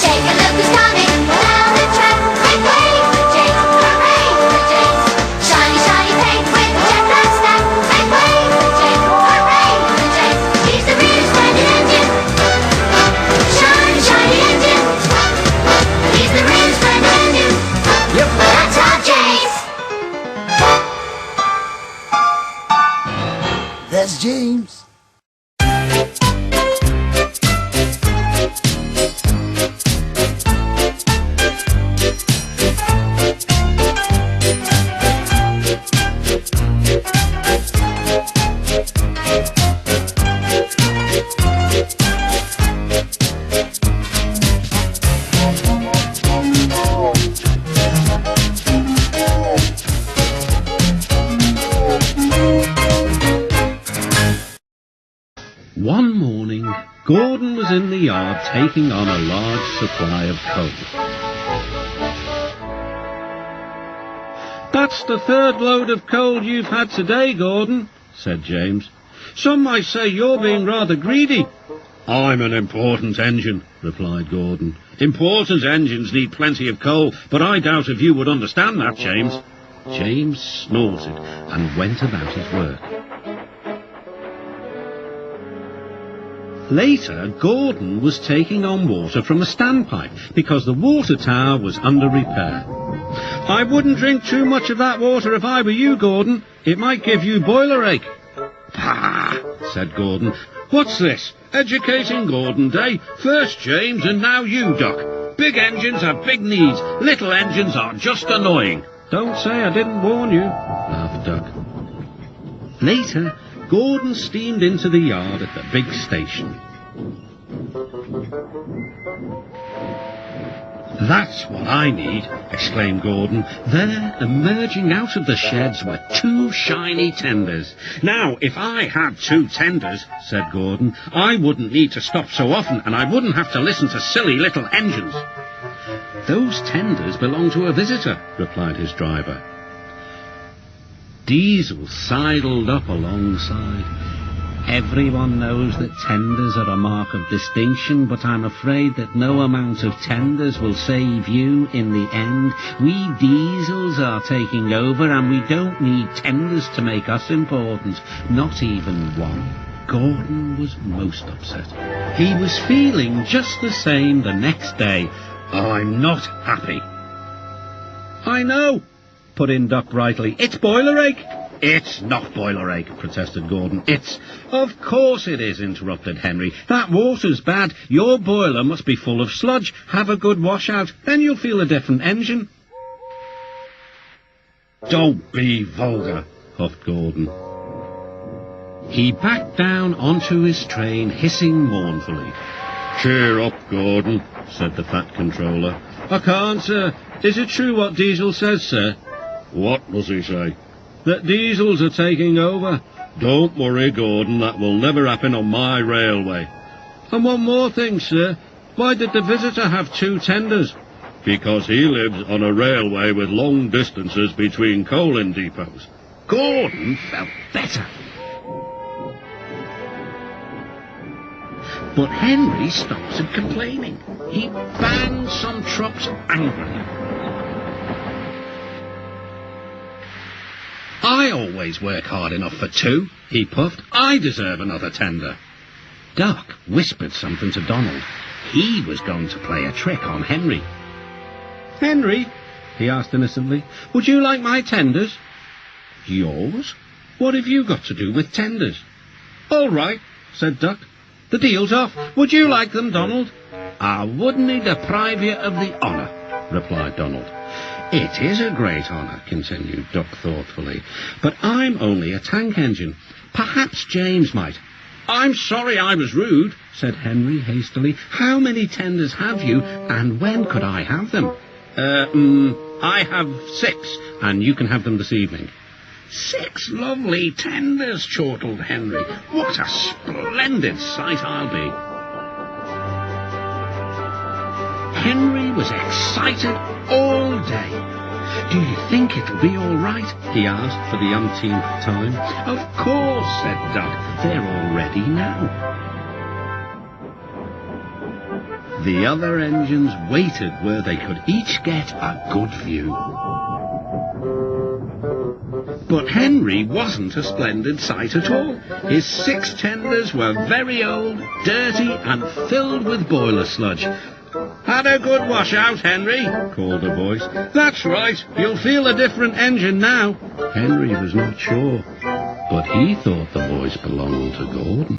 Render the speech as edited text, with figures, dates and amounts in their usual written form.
Jake, and look who's coming down the track. Make way for Jake, hooray for Jake. Shiny, shiny paint with a jet black stack. Make way for Jake, hooray for Jake. He's the real splendid engine. Shiny, shiny engine. He's the real splendid engine. Yep. That's our James. That's James. One morning, Gordon was in the yard taking on a large supply of coal. "That's the third load of coal you've had today, Gordon," said James. "Some might say you're being rather greedy." "I'm an important engine," replied Gordon. "Important engines need plenty of coal, but I doubt if you would understand that, James." James snorted and went about his work. Later, Gordon was taking on water from a standpipe because the water tower was under repair. "I wouldn't drink too much of that water if I were you, Gordon. It might give you boiler ache." "Pah," said Gordon. "What's this? Educating Gordon Day? First James and now you, Doc. Big engines have big needs. Little engines are just annoying." "Don't say I didn't warn you," laughed Doc. Later, Gordon steamed into the yard at the big station. "That's what I need," exclaimed Gordon. There, emerging out of the sheds, were 2 shiny tenders. "Now, if I had 2 tenders," said Gordon, "I wouldn't need to stop so often, and I wouldn't have to listen to silly little engines." "Those tenders belong to a visitor," replied his driver. Diesel sidled up alongside. "Everyone knows that tenders are a mark of distinction, but I'm afraid that no amount of tenders will save you in the end. We diesels are taking over, and we don't need tenders to make us important, not even one." Gordon was most upset. He was feeling just the same the next day. "I'm not happy." "I know," put in Doc brightly. "It's boiler ache." "It's not boiler ache," protested Gordon. "It's—" "Of course it is," interrupted Henry. "That water's bad. Your boiler must be full of sludge. Have a good washout, then you'll feel a different engine." "Don't be vulgar," huffed Gordon. He backed down onto his train, hissing mournfully. "Cheer up, Gordon," said the Fat Controller. "I can't, sir. Is it true what Diesel says, sir?" "What does he say?" "That diesels are taking over." "Don't worry, Gordon, that will never happen on my railway." "And one more thing, sir. Why did the visitor have 2 tenders?" "Because he lives on a railway with long distances between coaling depots." Gordon felt better. But Henry started complaining. He banged some trucks angrily. "I always work hard enough for 2, he puffed. "I deserve another tender." Doc whispered something to Donald. He was going to play a trick on Henry. "Henry," he asked innocently, "would you like my tenders?" "Yours? What have you got to do with tenders?" "All right," said Duck. "The deal's off. Would you like them, Donald?" "I wouldn't deprive you of the honour," replied Donald. "It is a great honour," continued Duck thoughtfully, "but I'm only a tank engine. Perhaps James might." "I'm sorry I was rude," said Henry hastily. "How many tenders have you, and when could I have them?" I have 6, and you can have them this evening." "6 lovely tenders," chortled Henry. "What a splendid sight I'll be." Henry was excited all day. "Do you think it'll be all right?" he asked for the umpteenth time. "Of course," said Duck. "They're all ready now." The other engines waited where they could each get a good view. But Henry wasn't a splendid sight at all. His 6 tenders were very old, dirty, and filled with boiler sludge. "Had a good wash out, Henry," called a voice. "That's right, you'll feel a different engine now." Henry was not sure, but he thought the voice belonged to Gordon.